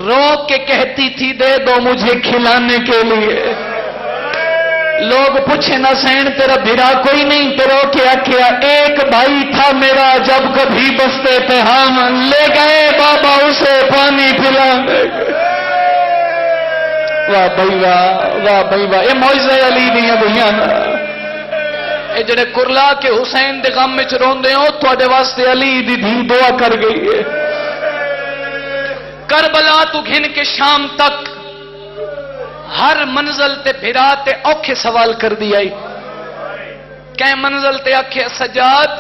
رو کے کہتی تھی دے دو مجھے کھلانے کے لیے لوگ پوچھے نہ سین تیرا بھیرا کوئی نہیں تیرو کیا کیا ایک بھائی تھا میرا جب کبھی بستے پہ ہم لے گئے بابا اسے پانی پلانے واہ بھائی واہ یہ معجزہ علی دیاں دھیاں اے جڑے کرلا کے حسین دے غم وچ روندے ہو تواڈے واسطے علی دی دھی دعا کر گئی ہے کربلا تو گھن کے شام تک ہر منزل تے بھرا تے اوکھے سوال کر دیا کہ منزل تے آکھے سجاد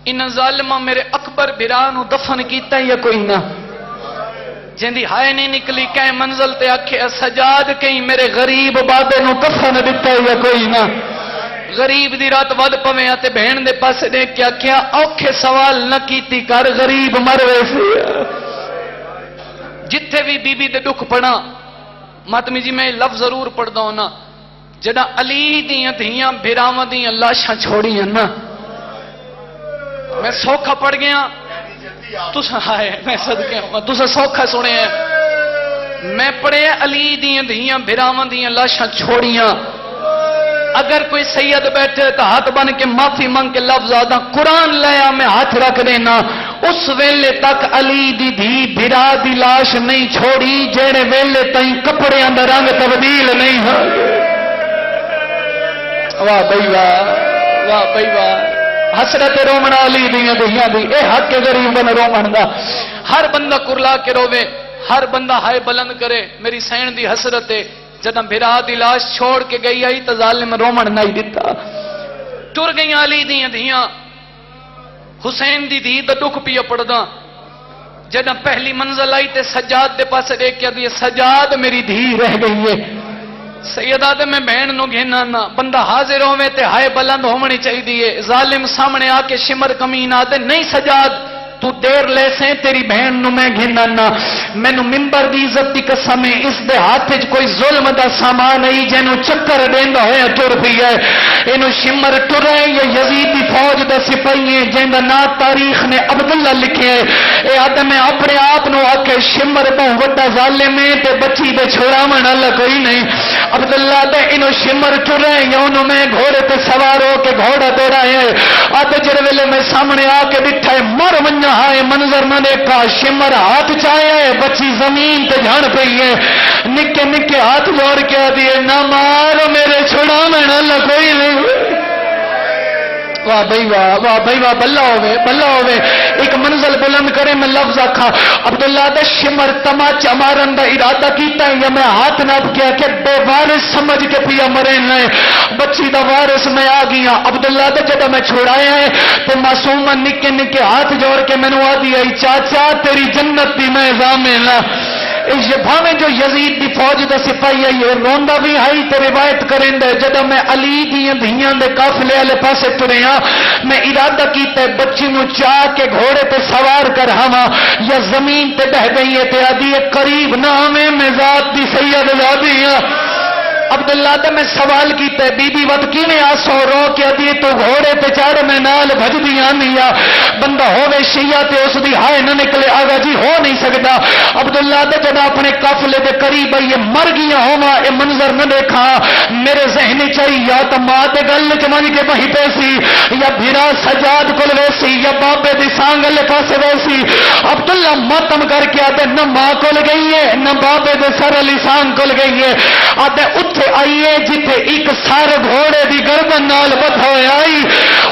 ان ظالمہ میرے اکبر بھرا نو دفن کیتا یا کوئی نہ جندی ہائے نہیں نکلی کہ منزل تے آکھے سجاد کہیں میرے غریب بابے نو دفن دیتا یا کوئی نہ غریب دی رات ود پویں تے بہن دے پاسے دیکھ کے آکھیا اوکھے سوال نہ کیتی کر غریب مر ویسے جتھے بھی بی بی دے دکھ پڑا ماتمی جی میں لفظ ضرور پڑھدا ہوں نا جڑا علی دیاں دھیاں بھراواں دیاں لاشاں چھوڑیاں نا میں سوکھا پڑھ گیا تساں ہائے میں صدقے تساں سوکھا سنے ہیں میں پڑھے علی دیاں دھیاں بھراواں دیاں لاشاں چھوڑیاں اگر کوئی سید بیٹھے تو ہاتھ بن کے معافی مانگ کے لفظ آدھا قرآن لیا میں ہاتھ رکھ دینا اس ویلے تک علی دی دھی بھرا دی لاش نہیں چھوڑی جیڑے ویلے تائیں کپڑے اندر رنگ تبدیل نہیں ہو واہ بھائی واہ حسرت رومن علی دیاں دھیاں دی اے حق غریب بن رومن دا ہر بندہ کرلا کے روے ہر بندہ ہائے بلند کرے میری سین دی حسرت ہے جدہ بھرا دی لاش چھوڑ کے گئی آئی تو ظالم رومن نہیں دیتا ٹر گئی علی دیاں دھیاں حسین دی دھی دا دکھ پیا پڑدا جدہ پہلی منزل آئی تے سجاد دے پاس دیکھ کے دی سجاد میری دھی رہ گئی ہے سیدہ دے میں بہن نو گھنا نا بندہ حاضر ہوئے تے ہائے بلند ہونی چاہیے ظالم سامنے آ کے شمر کمین آتے نہیں سجاد تو دیر لے سے تیری بہن نو میں گھنا نا مینو منبر دی عزت دی قسم اس دے ہاتھ وچ کوئی ظلم دا سامان نہیں جنوں چکر دیندا ہویا ٹر پئی ہے اینو شمر ٹرے یا یزید دی فوج دا سپاہی ہے جیندا نام تاریخ نے عبداللہ لکھے ہے اے آدم اپنے آپ نو آکھے شمر تو وڈا ظالم ہے تے بچی دے چھڑاون والا کوئی نہیں عبداللہ دے اینو شمر ٹرے یا اونوں میں گھوڑے تے سوار ہو کے گھوڑا دوڑایا ہے آتے جڑے ویلے میں سامنے آ کے بیٹھا ہے مر ونجا ہائے منظر نہ دیکھا شمر ہاتھ چایا ہے بچی زمین تے جھڑ پئی ہے نکے نکے ہاتھ جوڑ کے دیے نہ مار میرے چھڑا میں نہ کوئی نہیں واہ بھائی واہ بلہ ہوئے ایک منزل بلند کرے میں لفظ آکھا عبداللہ دے شمر تماچا مارن دا ارادہ کیتا ہے یا میں ہاتھ نہ کیا کہ بے وارث سمجھ کے پیا مرے لائے بچی دا وارث میں آ گیا عبداللہ دے جدہ میں چھوڑایا ہے تو معصومہ نکے نکے ہاتھ جوڑ کے میں نے آ دیا چاچا تیری جنت دی میں ضامن یہ بھاویں جو یزید دی فوج دا سپاہی ہے یہ روندا بھی آئی تے روایت کریں دے جدہ میں علی دیاں دھیاں دے قافلے والے پاسے ٹریا میں ارادہ کیتا ہے بچی نو چاہ کے گھوڑے پہ سوار کر ہوا یا زمین تے بہ گئی ہے تے آدھی قریب نہ ہمیں میں ذات دی سید زادی عبداللہ تے میں سوال کیتا ہے بی بی وقت کی میں آسو رو کے آدھی تو گھوڑے پہ چڑھ میں نال بھج دیا نیا بندہ ہوئے شیعہ تے اس دی ہائے نہ نکلے آگا جی ہو نہیں سکتا عبداللہ تے جب اپنے قافلے دے قریب یہ مر گیا ہوما یہ منظر نہ دیکھا میرے ذہنی چاہیے یا تو ماں تے گل چمن کے وہی پیسی یا بھیرا سجاد کل ویسی یا بابے دی سانگل پاسے ویسی عبداللہ ماتم کر کے آتے نہ ماں کل گئی ہے نہ بابے دے سر علی سانگ کل گئی ہے آتے اتھے آئیے جتے ایک سار گھوڑے دی گردن نال بدھوئے آئی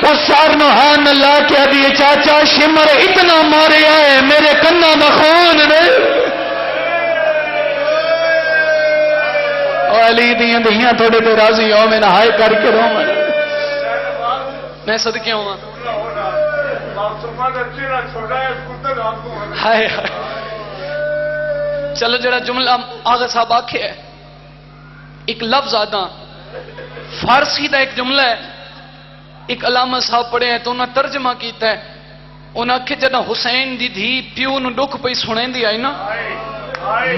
اس سار نو ہان اللہ کیا دیئے چاچا شمر اتنا مارے آئے میرے کنہ بخون نے علی دیاں دیاں تھوڑے دے راضی ہو میں نہائے کر کے رو میں صدقے ہوں ہائے چلو جڑا جملہ آغا صاحب آکھے ہے ایک لفظ آدھا فارسی دا ایک جملہ ہے ایک علامہ صاحب پڑھے ہیں تو انہوں نے ترجمہ کیتا ہے انہوں نے جدہ حسین دی دھی پیو نو ڈک پئی سنیں دی آئی نا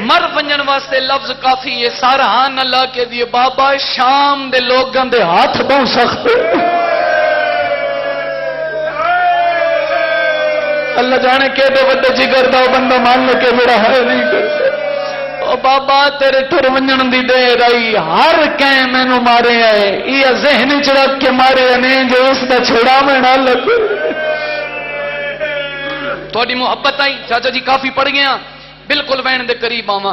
مر ونجن واسطے لفظ کافی ہے سارا ہاں اللہ کے دیے بابا شام دے لوگاں دے ہاتھ بہت سخت اللہ جانے کہ دے ودے جگر دا بندہ مان لے کے میرا ہے نہیں کرتے بابا تیرے ٹر ونجن دی دیر آئی ہر کہیں میں نو مارے آئے یہ ذہن چڑک کے مارے نہیں جو اس دا چھڑا میں نہ لگ تھوڑی محبت آئی چاچا جی کافی پڑھ گیا بالکل وین دے قریب آما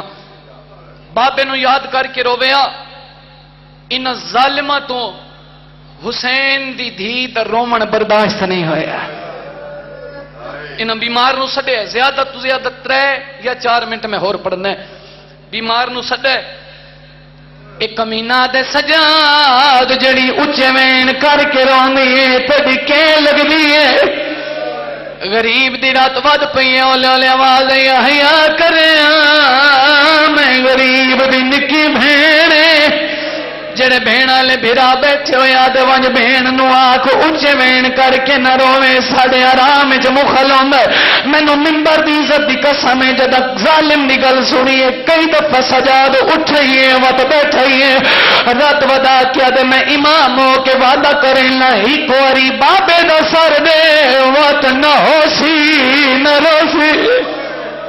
بابے نو یاد کر کے رویا ان ظالمہ تو حسین دی دھی دا رومن برداشت نہیں ہویا ان بیمار نو سڑے زیادہ تو زیادہ 3 یا 4 منٹ میں ہور پڑھنا ہے بیمار نو سڑے ایک کمینہ دے سجاد جڑی اچھے وین کر کے روندی ہے تیری کے لگ دی ہے غریب دی رات ود پئی اولے اولے آواز حیا کریاں میں غریب دی نکی بھیڑے جڑے بھین والے بھرا بیٹھے ہوئے آدھے ونج بھین نو آکھ اچھے وین کر کے نہ روے ساڑے آرام وچ مخل ہوندا مینوں منبر دی عزت دی قسم ہے جد ظالم دی گل سنی ہے کئی دفعہ سجاد اٹھئیے وت بیٹھئیے رات ودا کیا دے میں امام ہو کے وعدہ کریں نہ ہی کوری بابے دا سر دے وت نہ ہوسی نہ روسی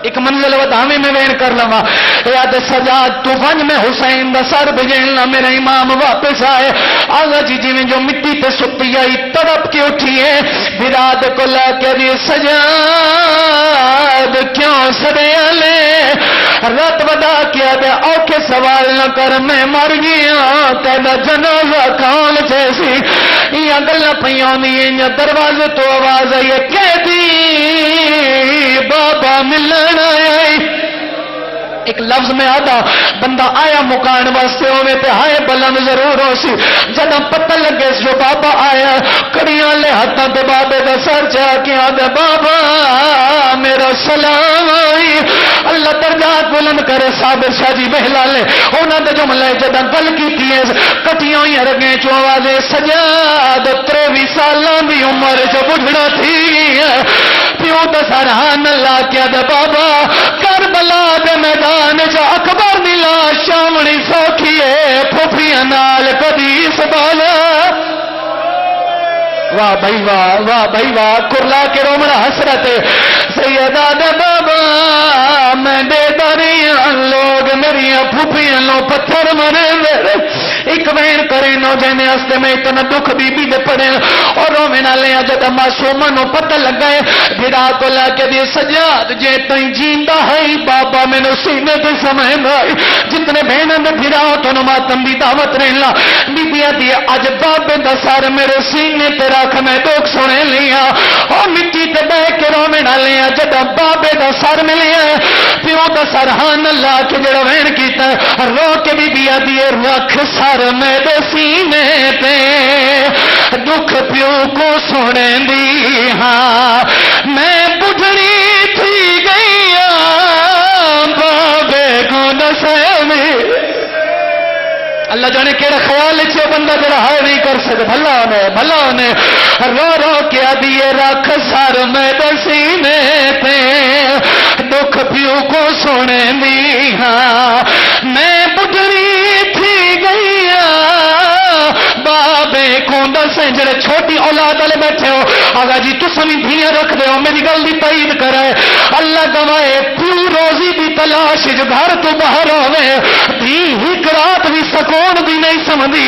ایک منزل ودامی میں وین کر لما یاد سجاد تو ونج میں حسین دا سر بجیلنا میرا امام واپس آئے آگا جی جی میں جو مٹی پہ ستی آئی تڑپ کے اٹھئے براد کو لا کے دی سجاد کیوں سڑے لے رات ودا کیا دے اوکے سوال نہ کر میں مر گیا تینا جنازہ کون جیسی یہ گلہ پیونی ہے دروازے تو آواز آئی کہہ دی بابا ملنا ایک لفظ میں آدھا بندہ آیا مکان واسطے ہوئے تے ہائے بلند ضرور ہو سی جدہ پتہ لگے جو بابا آیا کڑیاں لے ہاتھاں تے بابے دا سر چاہ کے آدھے بابا میرا سلام آئی اللہ درجات بلند کرے صابر شاہ جی بہلا لے انہاں دے جملے جدہ گل کی تھی کٹیاں ہوئی رگیں چو آوازے سجاد 23 سالوں دی عمر جو بڑھڑا تھی پیو دا سرحان اللہ کیا دے بابا کربلا دے میدان جا اکبر دی لاش شامنی سوکھیے پھوپھیاں نال کدی سبالا واہ بھائی واہ، واہ بھائی واہ، کرلا کے رومنا حسرت سیدہ دے بابا میں دے داریاں لوگ میری پھوپھیاں لو پتھر مرے میرے ایک وین کرے نو جینے ہستے میں اتنا دکھ بی بی دے پڑے اور رومنا لیا جب معصومہ نو پتہ لگ گئے بھیڑا کو لا کے دی سجاد جے تائیں جیندہ ہے بابا میں نو سینے تے سمجھ گئی جتنے بہنوں میں بھیڑا تو نو ماتم دی دعوت رہنا بی بیا دی اج بابے دا سر میرے سینے تے رکھ میں دکھ سنے لیا اور مٹی تے بہ کے رومنا لیا جب بابے دا سر ملیا پیو دا سر ہان اللہ کے جڑا وین کیتا رو کے بی بیا دی رکھ سر میرے سینے تے دکھ پیو کو سنے دی ہاں میں بڑھڑی تھی گئی بابے کو نسے میں اللہ جانے کیڑا خیال چھے بندہ جڑا ہائے نہیں کر سکتا بھلا نے رو رو کیا دیے رکھ سر میں سینے تے دکھ پیو کو سنے دی ہاں میں بڑھڑی تھی گئی بابے کو دسیں جڑے چھوٹی اولاد والے بیٹھے ہو آگا جی تساں بھی دھیاں رکھ دے ہو میری گل دی تائید کرے اللہ گوائے پیو روزی دی تلاش جو گھر تو باہر ہوئے دھی ہک رات بھی سکون بھی نہیں سمجھی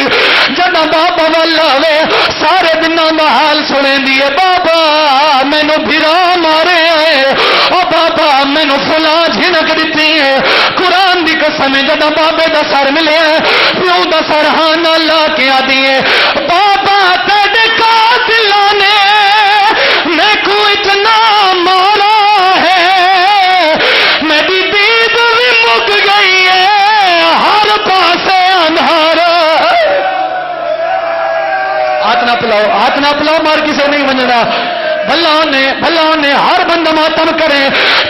جب بابا والا ہوئے سارے دنوں دا حال سنے دیے بابا مینو بھرا مارے آئے او بابا مینو فلاں جھنک دیتی ہے قرآن دی قسم جب بابے دا سر ملے پیو دا سر ہاں اللہ کے آدھی بابا تیرے قاتلوں نے میں کو اتنا مارا ہے میری دید بھی مک گئی ہے ہر پاسے اندھارا ہاتھ نہ پلاؤ مار کسے نہیں بننا بھلا نے ہر بندہ ماتم کرے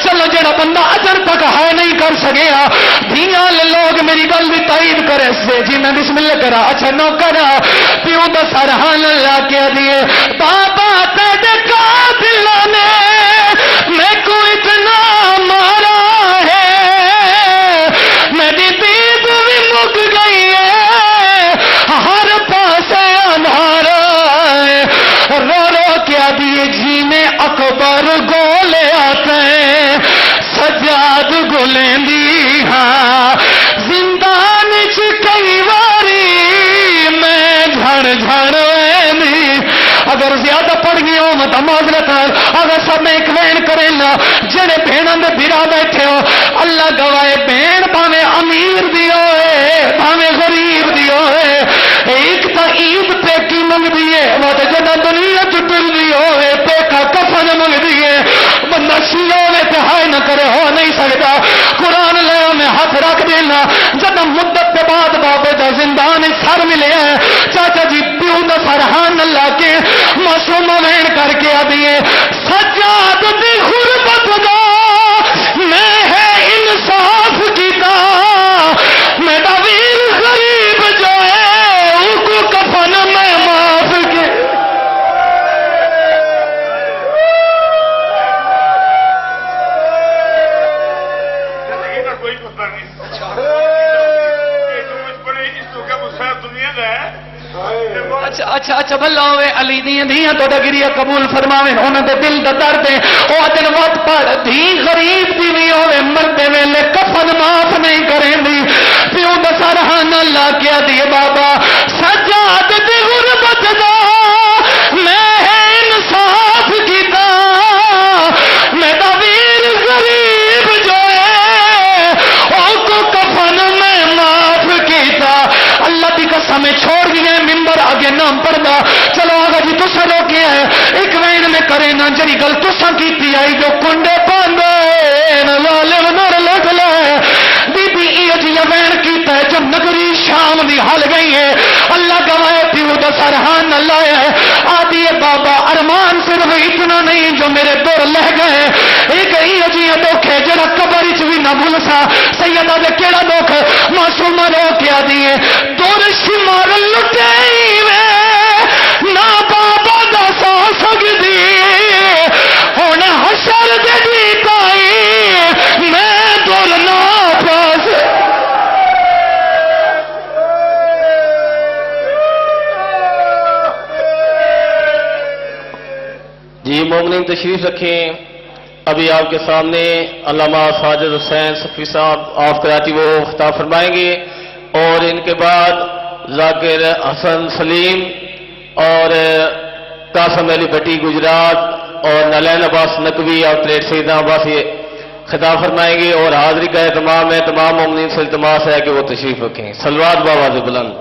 چلو جڑا بندہ اجر تک ہے نہیں کر سکیا دھیاں لوگ میری گل بھی تائید کرے سے جی میں بسم اللہ کرا اچھا نو کرا پیو دا سرحان اللہ کے دیے بابا تیرے قاتلوں نے میں کو اتنا مارا ہے میری دید بھی مک گئی ہے ہر پاسے اندھارا ہے رو رو کیا دیے جی میں اکبر گولے آتے ہیں سجاد گولیں دی ہاں زندان چ کئی واری میں جھڑ اگر زیادہ پڑھ گئی ہو مت معذرت اگر سب میں ایک وین کریں نا جڑے بہنوں میں بھرا بیٹھے ہو اللہ گوائے بہن بھاوے امیر دی ہوئے بھاوے غریب دی ہوئے ایک تا عید پہ کی منگ دیے وہ تو جدا دنیا چٹل دی ہوئے پہ کا کفن منگ دیے بندہ شیعہ میں تہائی نہ کرے ہو نہیں سکتا قرآن لے میں ہاتھ رکھ دینا جب مدت کے بعد بابے دا زندان سر ملے ہیں چاچا جی پیو دا فرحان اللہ کے معصوم وین کر کے آدیے سجاد دی غربت دا میں ہے انصاف کیتا میرا ویر غریب جو ہے ان کو کفن میں معاف کے کوئی پتہ نہیں بڑے اس تو کیا مسائل دنیا کا ہے اچھا بھلا ہوئے علی دیاں دھیاں تو ڈگریاں قبول فرماویں انہاں دے دل دا درد ہے او دن وقت پڑھ دھی غریب دی بھی ہوئے مردے ویلے کفن معاف نہیں کریں دی پیو دا سرحان اللہ کیا دیے بابا سجاد دی غربت دا میں ہے انصاف کیتا میرا ویر غریب جو ہے او کو کفن میں معاف کیتا اللہ دی قسم چھوڑ گئے ممبر آگے نام پڑھنا چلو آگا جی تسا روکے ہیں ایک وین میں کرے نا جری گل تسا کیتی آئی جو کنڈے پاندے ظالم نر لٹ لے بی بی ای جی وین کیتا ہے جب نگری شام دی حل گئی ہے اللہ گوائے پیو دا سرحان اللہ ہے آدھی بابا ارمان صرف اتنا نہیں جو میرے دور لہ گئے ایک ای جی دکھ ہے جڑا قبر چ بھی نہ بھول سا سیدہ دے کیڑا دکھ معصومہ رو کے آدھی ہے دور شمار لٹے نہ بابا دا سو سکتی ہوں حشر جی پائی میں دور نہ پاس مومنین تشریف رکھیں. ابھی آپ کے سامنے علامہ ساجد حسین صفی صاحب آف کراچی وہ خطاب فرمائیں گے، اور ان کے بعد ذاکر حسن سلیم اور قاسم علی بھٹی گجرات اور نلین عباس نقوی اور پلیٹ سیدنا عباس یہ خطاب فرمائیں گے، اور حاضری کا اہتمام ہے. تمام مومنین سے التماس ہے کہ وہ تشریف رکھیں. صلوات بآواز بلند.